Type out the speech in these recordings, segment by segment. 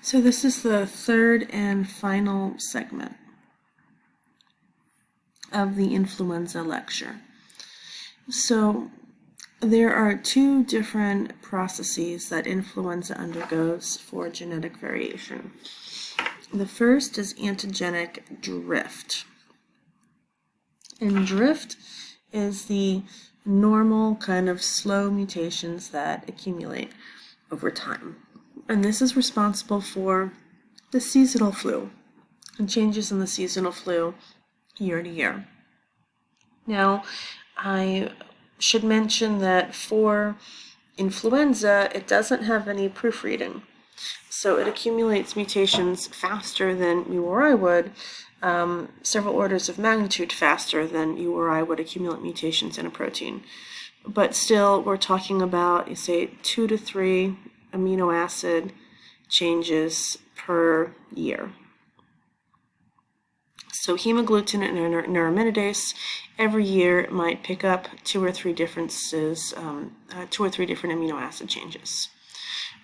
So this is the third and final segment of the influenza lecture. So there are two different processes that influenza undergoes for genetic variation. The first is antigenic drift. And drift is the normal kind of slow mutations that accumulate over time. And this is responsible for the seasonal flu and changes in the seasonal flu year to year. Now, I should mention that for influenza, it doesn't have any proofreading. So it accumulates mutations faster than you or I would, several orders of magnitude faster than you or I would accumulate mutations in a protein. But still, we're talking about, say, 2 to 3 amino acid changes per year. So hemagglutinin and neuraminidase every year might pick up 2 or 3 differences, 2 or 3 different amino acid changes.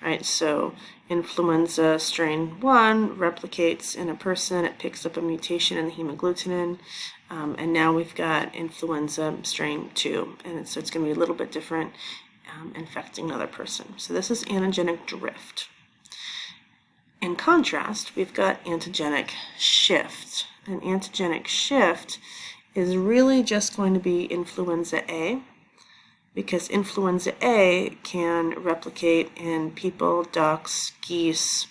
Right, so influenza strain 1 replicates in a person, it picks up a mutation in the hemagglutinin, and now we've got influenza strain 2, and so it's going to be a little bit different, infecting another person. So this is antigenic drift. In contrast, we've got antigenic shift. An antigenic shift is really just going to be influenza A, because influenza A can replicate in people, ducks, geese,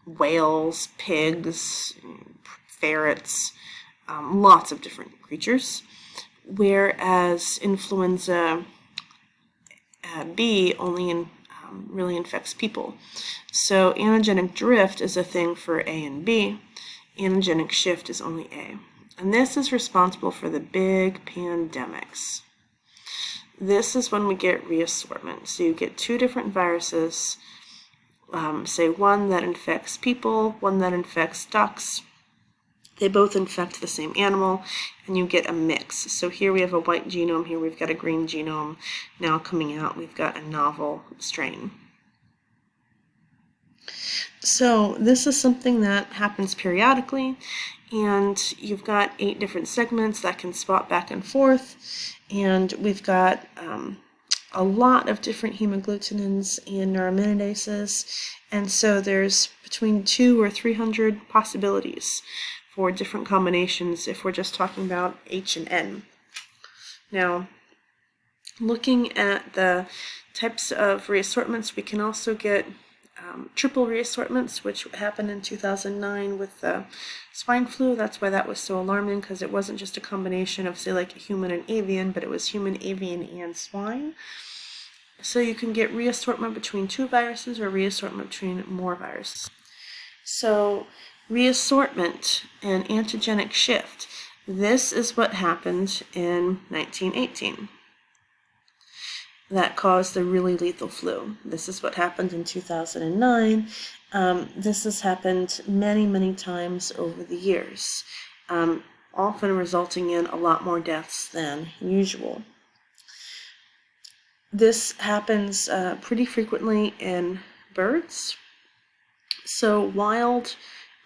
whales, pigs, ferrets, lots of different creatures, whereas influenza B only really infects people. So antigenic drift is a thing for A and B. Antigenic shift is only A. And this is responsible for the big pandemics. This is when we get reassortment. So you get 2 different viruses, say one that infects people, one that infects ducks. They both infect the same animal, and you get a mix. So here we have a white genome, here we've got a green genome. Now coming out, we've got a novel strain. So this is something that happens periodically, and you've got 8 different segments that can swap back and forth, and we've got a lot of different hemagglutinins and neuraminases, and so there's between 200 or 300 possibilities for different combinations if we're just talking about H and N. Now, looking at the types of reassortments, we can also get triple reassortments, which happened in 2009 with the swine flu. That's why that was so alarming, because it wasn't just a combination of, say, like human and avian, but it was human, avian, and swine. So you can get reassortment between 2 viruses or reassortment between more viruses. So reassortment and antigenic shift, this is what happened in 1918. That caused the really lethal flu. This is what happened in 2009. This has happened many, many times over the years, often resulting in a lot more deaths than usual. This happens pretty frequently in birds. So wild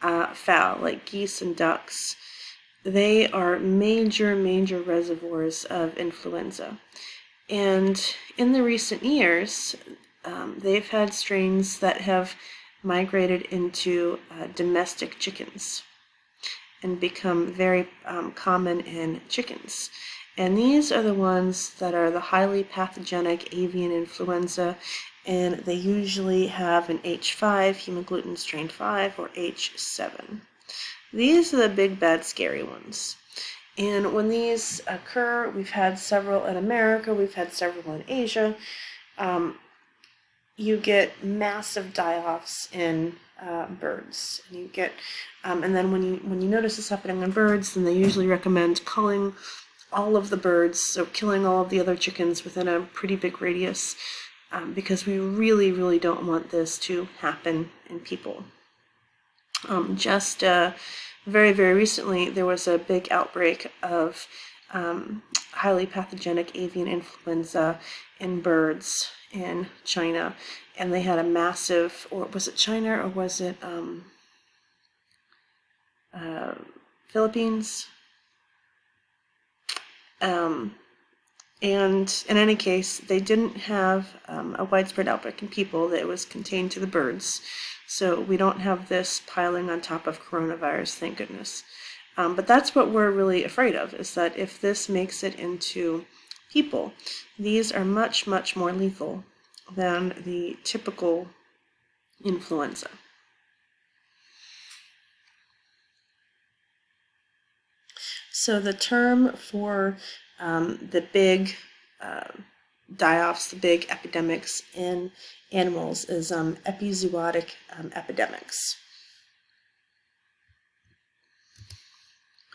fowl, like geese and ducks, they are major reservoirs of influenza. And in the recent years, they've had strains that have migrated into domestic chickens and become very common in chickens. And these are the ones that are the highly pathogenic avian influenza, and they usually have an H5, hemagglutinin strain 5, or H7. These are the big, bad, scary ones. And when these occur, we've had several in America, we've had several in Asia, you get massive die-offs in birds. And you get, and then when you notice this happening in birds, then they usually recommend culling all of the birds, so killing all of the other chickens within a pretty big radius, because we really don't want this to happen in people. Very recently, there was a big outbreak of highly pathogenic avian influenza in birds in China, and they had a massive, or was it China or was it Philippines? And in any case, they didn't have a widespread outbreak in people. That it was contained to the birds. So we don't have this piling on top of coronavirus, thank goodness. But that's what we're really afraid of, is that if this makes it into people, these are much, much more lethal than the typical influenza. So the term for the big die-offs, the big epidemics in animals is epizootic epidemics.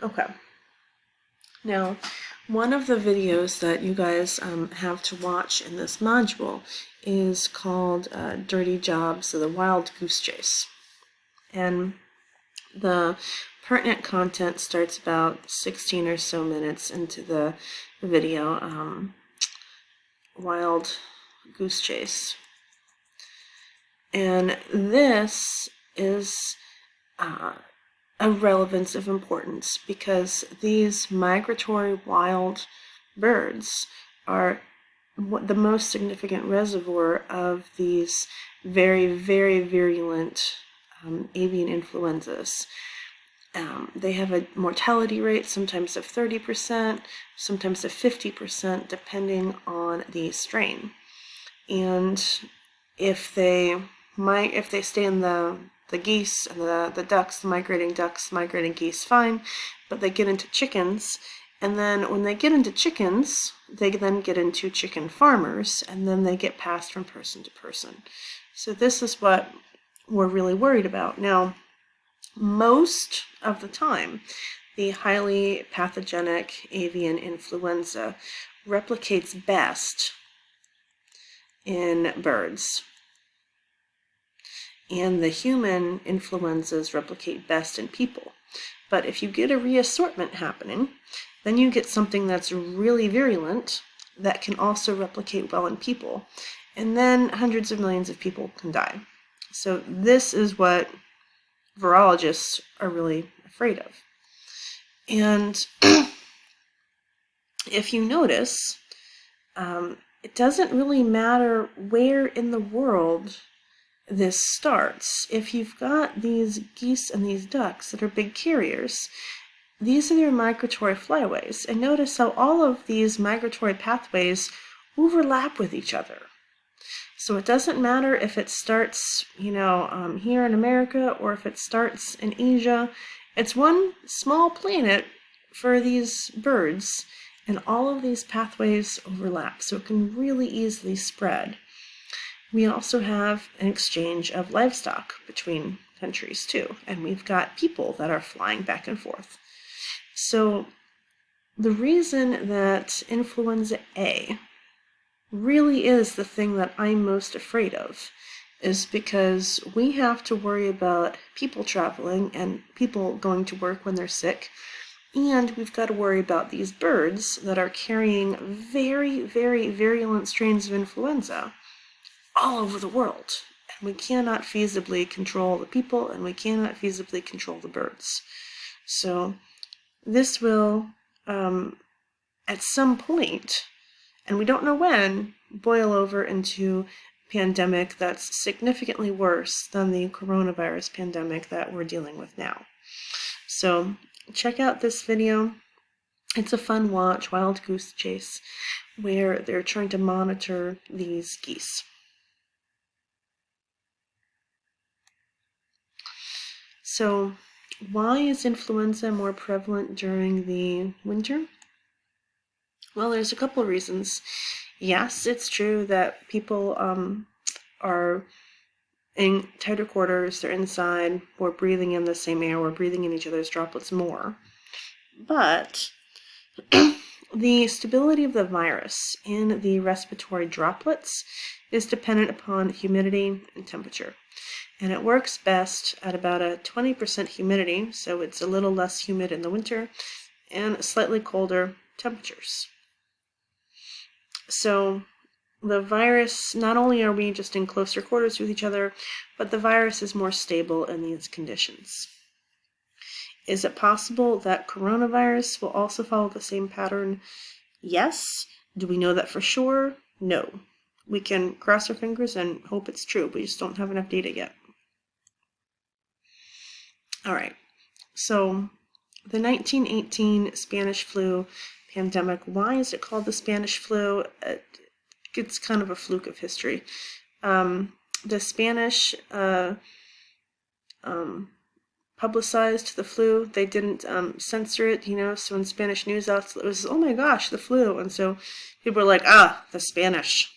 Okay. Now, one of the videos that you guys have to watch in this module is called Dirty Jobs of the Wild Goose Chase. And the pertinent content starts about 16 or so minutes into the video. Wild Goose Chase. And this is of relevance of importance because these migratory wild birds are the most significant reservoir of these very, very virulent avian influenzas. They have a mortality rate sometimes of 30%, sometimes of 50%, depending on the strain. And if they stay in the geese and the ducks, the migrating geese, fine, but they get into chickens, and then when they get into chickens, they then get into chicken farmers, and then they get passed from person to person. So this is what we're really worried about. Now, most of the time, the highly pathogenic avian influenza replicates best in birds. And the human influenzas replicate best in people. But if you get a reassortment happening, then you get something that's really virulent that can also replicate well in people. And then hundreds of millions of people can die. So this is what virologists are really afraid of. And if you notice, it doesn't really matter where in the world this starts. If you've got these geese and these ducks that are big carriers, these are their migratory flyways. And notice how all of these migratory pathways overlap with each other. So it doesn't matter if it starts, here in America or if it starts in Asia. It's one small planet for these birds, and all of these pathways overlap, so it can really easily spread. We also have an exchange of livestock between countries too, and we've got people that are flying back and forth. So the reason that influenza A really is the thing that I'm most afraid of is because we have to worry about people traveling and people going to work when they're sick, and we've got to worry about these birds that are carrying very, very virulent strains of influenza all over the world. And we cannot feasibly control the people, and we cannot feasibly control the birds. So this will, at some point, and we don't know when, boil over into a pandemic that's significantly worse than the coronavirus pandemic that we're dealing with now. So check out this video. It's a fun watch, Wild Goose Chase, where they're trying to monitor these geese. So why is influenza more prevalent during the winter? Well, there's a couple of reasons. Yes, it's true that people are in tighter quarters, they're inside, we're breathing in the same air, we're breathing in each other's droplets more. But the stability of the virus in the respiratory droplets is dependent upon humidity and temperature. And it works best at about a 20% humidity, so it's a little less humid in the winter, and slightly colder temperatures. So the virus, not only are we just in closer quarters with each other, but the virus is more stable in these conditions. Is it possible that coronavirus will also follow the same pattern? Yes. Do we know that for sure? No. We can cross our fingers and hope it's true. We just don't have enough data yet. All right. So the 1918 Spanish flu pandemic, why is it called the Spanish flu? It's kind of a fluke of history. The Spanish publicized the flu. They didn't censor it, so in Spanish news outlets it was, oh my gosh, the flu. And so people were like, the Spanish.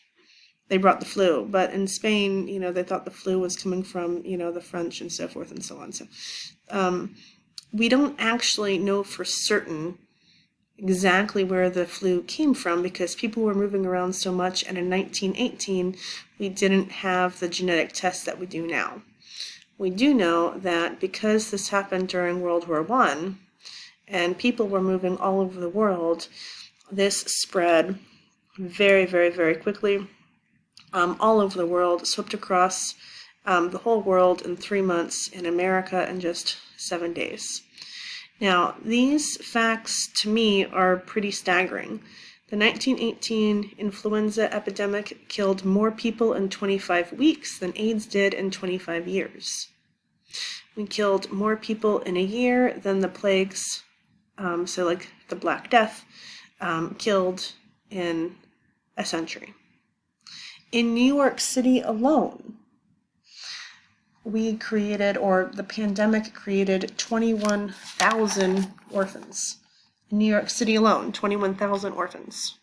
They brought the flu. But in Spain, they thought the flu was coming from, the French and so forth and so on. So we don't actually know for certain exactly where the flu came from because people were moving around so much, and in 1918 we didn't have the genetic tests that we do now. We do know that because this happened during World War I and people were moving all over the world, this spread very, very, very quickly all over the world, swept across the whole world in 3 months, in America in just 7 days. Now, these facts, to me, are pretty staggering. The 1918 influenza epidemic killed more people in 25 weeks than AIDS did in 25 years. We killed more people in a year than the plagues, so like the Black Death, killed in a century. In New York City alone, the pandemic created 21,000 orphans. In New York City alone, 21,000 orphans.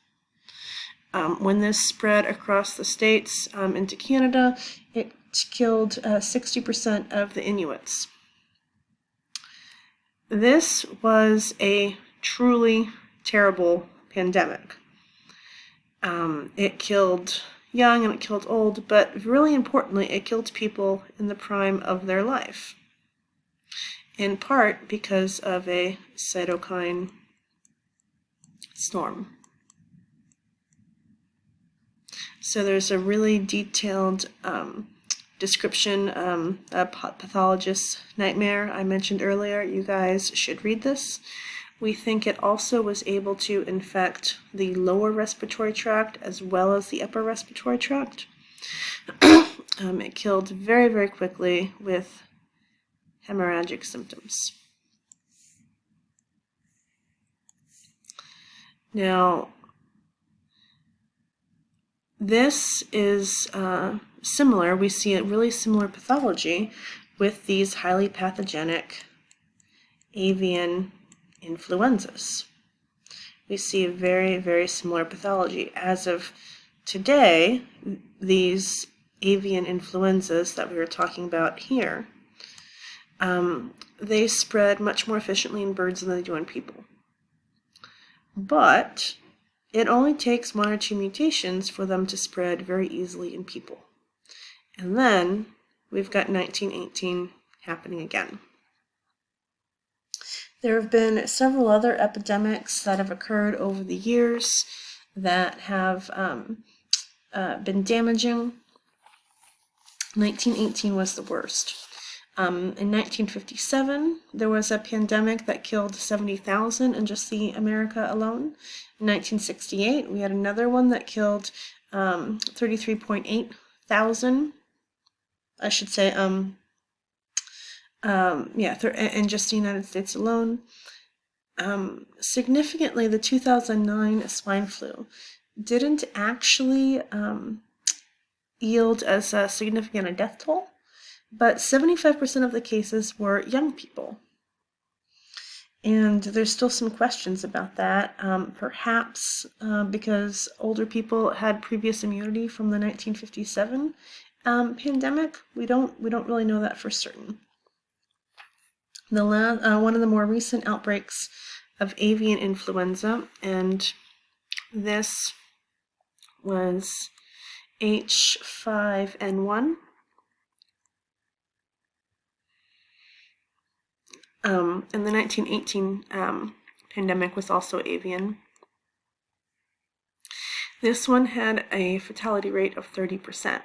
When this spread across the states into Canada, it killed 60% of the Inuits. This was a truly terrible pandemic. It killed young and it killed old, but really importantly, it killed people in the prime of their life, in part because of a cytokine storm. So there's a really detailed description, a pathologist's nightmare I mentioned earlier. You guys should read this. We think it also was able to infect the lower respiratory tract as well as the upper respiratory tract. It killed very, very quickly with hemorrhagic symptoms. Now, this is similar. We see a really similar pathology with these highly pathogenic avian influenzas. We see a very, very similar pathology. As of today, these avian influenzas that we were talking about here, they spread much more efficiently in birds than they do in people. But it only takes 1 or 2 mutations for them to spread very easily in people. And then we've got 1918 happening again. There have been several other epidemics that have occurred over the years that have been damaging. 1918 was the worst. In 1957, there was a pandemic that killed 70,000 in just the America alone. In 1968, we had another one that killed 33.8 thousand. I should say, in just the United States alone. Significantly, the 2009 swine flu didn't actually yield as significant a death toll, but 75% of the cases were young people. And there's still some questions about that, perhaps because older people had previous immunity from the 1957 pandemic. We don't really know that for certain. One of the more recent outbreaks of avian influenza, and this was H5N1. And the 1918 pandemic was also avian. This one had a fatality rate of 30%.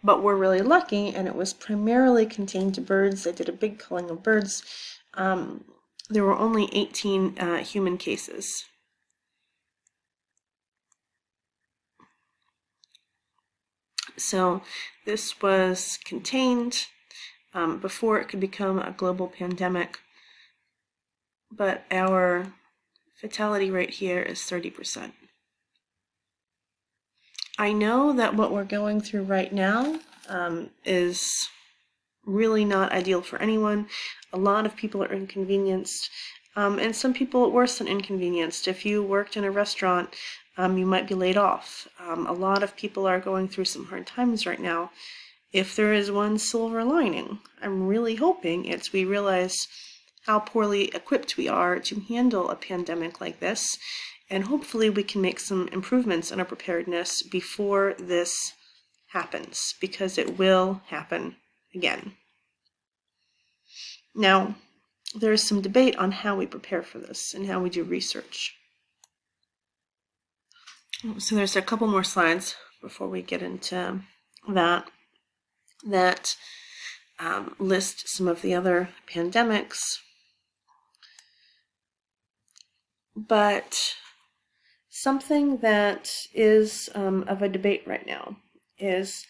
But we're really lucky, and it was primarily contained to birds. They did a big culling of birds. There were only 18 human cases. So this was contained before it could become a global pandemic, but our fatality rate here is 30%. I know that what we're going through right now is really not ideal for anyone. A lot of people are inconvenienced, and some people worse than inconvenienced. If you worked in a restaurant, you might be laid off. A lot of people are going through some hard times right now. If there is one silver lining, I'm really hoping it's we realize how poorly equipped we are to handle a pandemic like this, and hopefully we can make some improvements in our preparedness before this happens, because it will happen again. Now, there is some debate on how we prepare for this and how we do research. So there's a couple more slides before we get into that list some of the other pandemics. But something that is of a debate right now is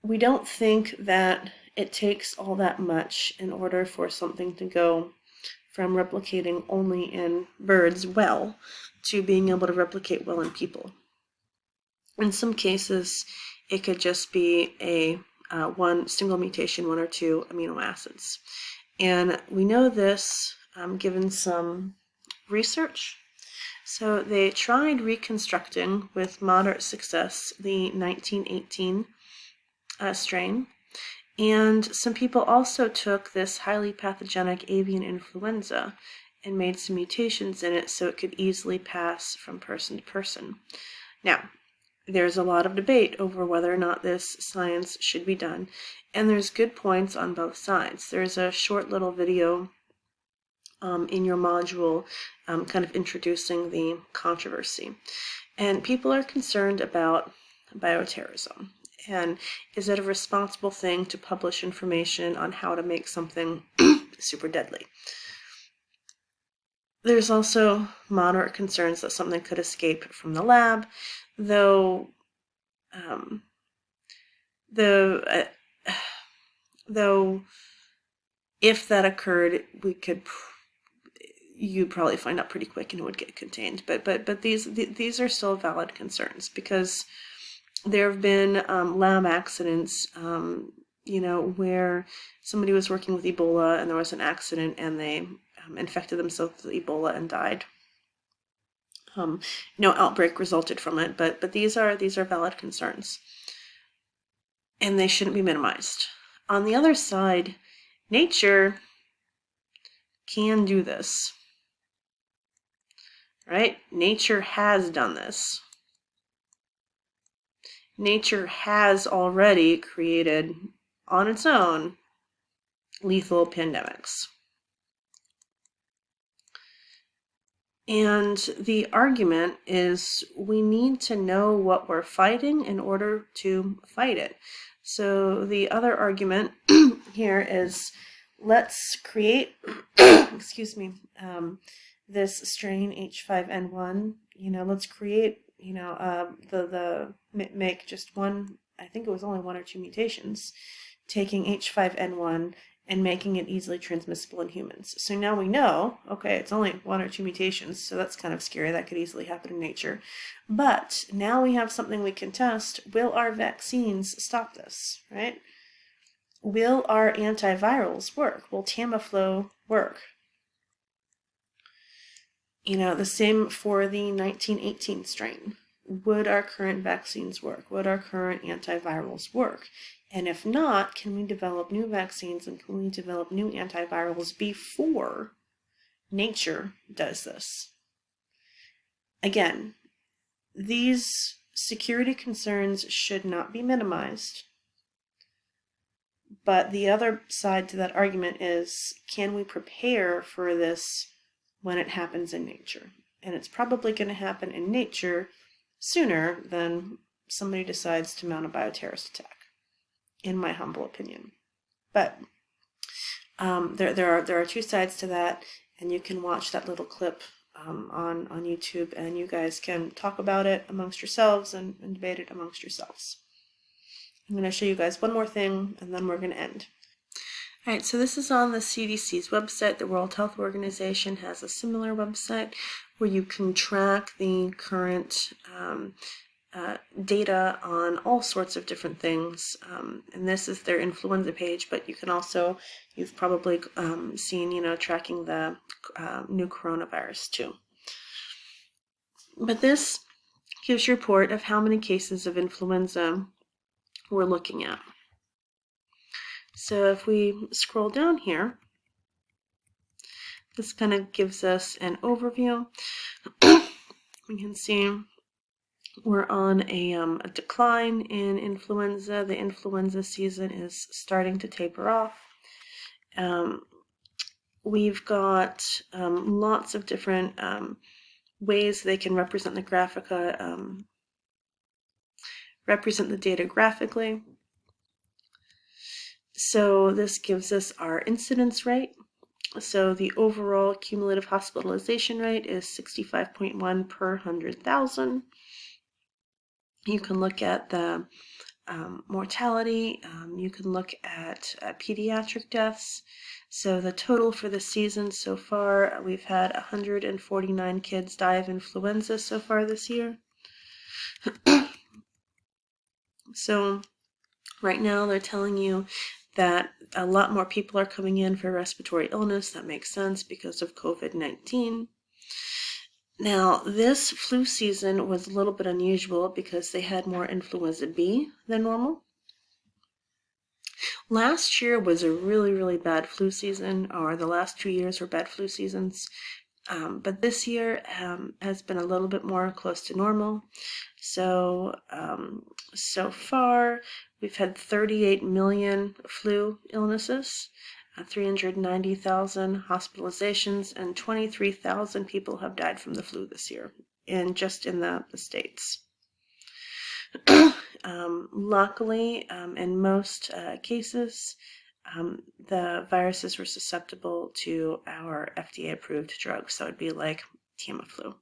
we don't think that it takes all that much in order for something to go from replicating only in birds well to being able to replicate well in people. In some cases, it could just be a one single mutation, 1 or 2 amino acids. And we know this given some research. So they tried reconstructing with moderate success the 1918 strain. And some people also took this highly pathogenic avian influenza and made some mutations in it so it could easily pass from person to person. Now, there's a lot of debate over whether or not this science should be done, and there's good points on both sides. There's a short little video in your module kind of introducing the controversy. And people are concerned about bioterrorism. And is it a responsible thing to publish information on how to make something super deadly? There's also moderate concerns that something could escape from the lab, though if that occurred, you'd probably find out pretty quick and it would get contained. But these are still valid concerns, because there have been lab accidents, where somebody was working with Ebola and there was an accident and they infected themselves with Ebola and died. No outbreak resulted from it, but these are valid concerns, and they shouldn't be minimized. On the other side, nature can do this, right? Nature has done this. Nature has already created, on its own, lethal pandemics. And the argument is we need to know what we're fighting in order to fight it. So the other argument here is let's create, this strain H5N1. Let's create, make just one, I think it was only 1 or 2 mutations, taking H5N1 and making it easily transmissible in humans. So now we know, okay, it's only 1 or 2 mutations, so that's kind of scary. That could easily happen in nature. But now we have something we can test. Will our vaccines stop this, right? Will our antivirals work? Will Tamiflu work? The same for the 1918 strain. Would our current vaccines work? Would our current antivirals work? And if not, can we develop new vaccines and can we develop new antivirals before nature does this? Again, these security concerns should not be minimized. But the other side to that argument is, can we prepare for this when it happens in nature? and it's probably going to happen in nature sooner than somebody decides to mount a bioterrorist attack, in my humble opinion. But there are two sides to that, and you can watch that little clip on YouTube, and you guys can talk about it amongst yourselves and debate it amongst yourselves. I'm going to show you guys one more thing, and then we're going to end. All right, so this is on the CDC's website. The World Health Organization has a similar website where you can track the current data on all sorts of different things. And this is their influenza page, but you can also, you've probably seen, tracking the new coronavirus too. But this gives you a report of how many cases of influenza we're looking at. So if we scroll down here, this kind of gives us an overview. We can see we're on a decline in influenza. The influenza season is starting to taper off. We've got lots of different ways they can represent the represent the data graphically. So this gives us our incidence rate. So the overall cumulative hospitalization rate is 65.1 per 100,000. You can look at the mortality. You can look at pediatric deaths. So the total for the season so far, we've had 149 kids die of influenza so far this year. So right now they're telling you that a lot more people are coming in for respiratory illness. That makes sense because of COVID-19. Now, this flu season was a little bit unusual because they had more influenza B than normal. Last year was a really, really bad flu season, or the last 2 years were bad flu seasons. But this year has been a little bit more close to normal. So, so far, we've had 38 million flu illnesses, 390,000 hospitalizations, and 23,000 people have died from the flu this year, just in the States. Luckily, in most cases, the viruses were susceptible to our FDA-approved drugs. That would be like Tamiflu,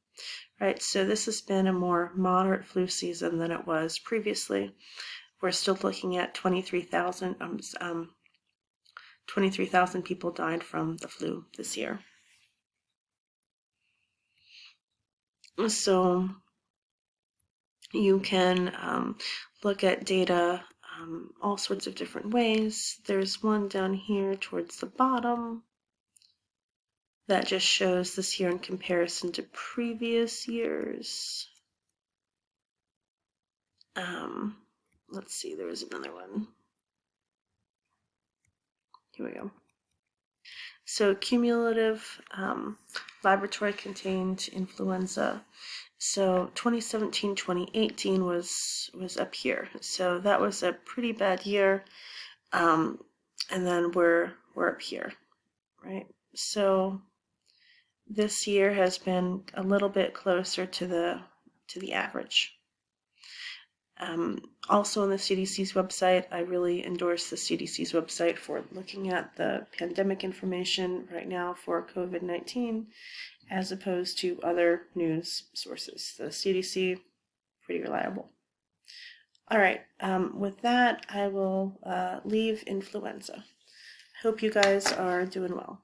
right? So this has been a more moderate flu season than it was previously. We're still looking at 23,000 people died from the flu this year. So you can look at data all sorts of different ways. There's one down here towards the bottom that just shows this year in comparison to previous years. Let's see, there was another one. Here we go. So cumulative laboratory contained influenza. So 2017-2018 was up here. So that was a pretty bad year. And then we're up here, right? So this year has been a little bit closer to the average. Also on the CDC's website, I really endorse the CDC's website for looking at the pandemic information right now for COVID-19 as opposed to other news sources. The CDC, pretty reliable. All right, with that, I will leave influenza. Hope you guys are doing well.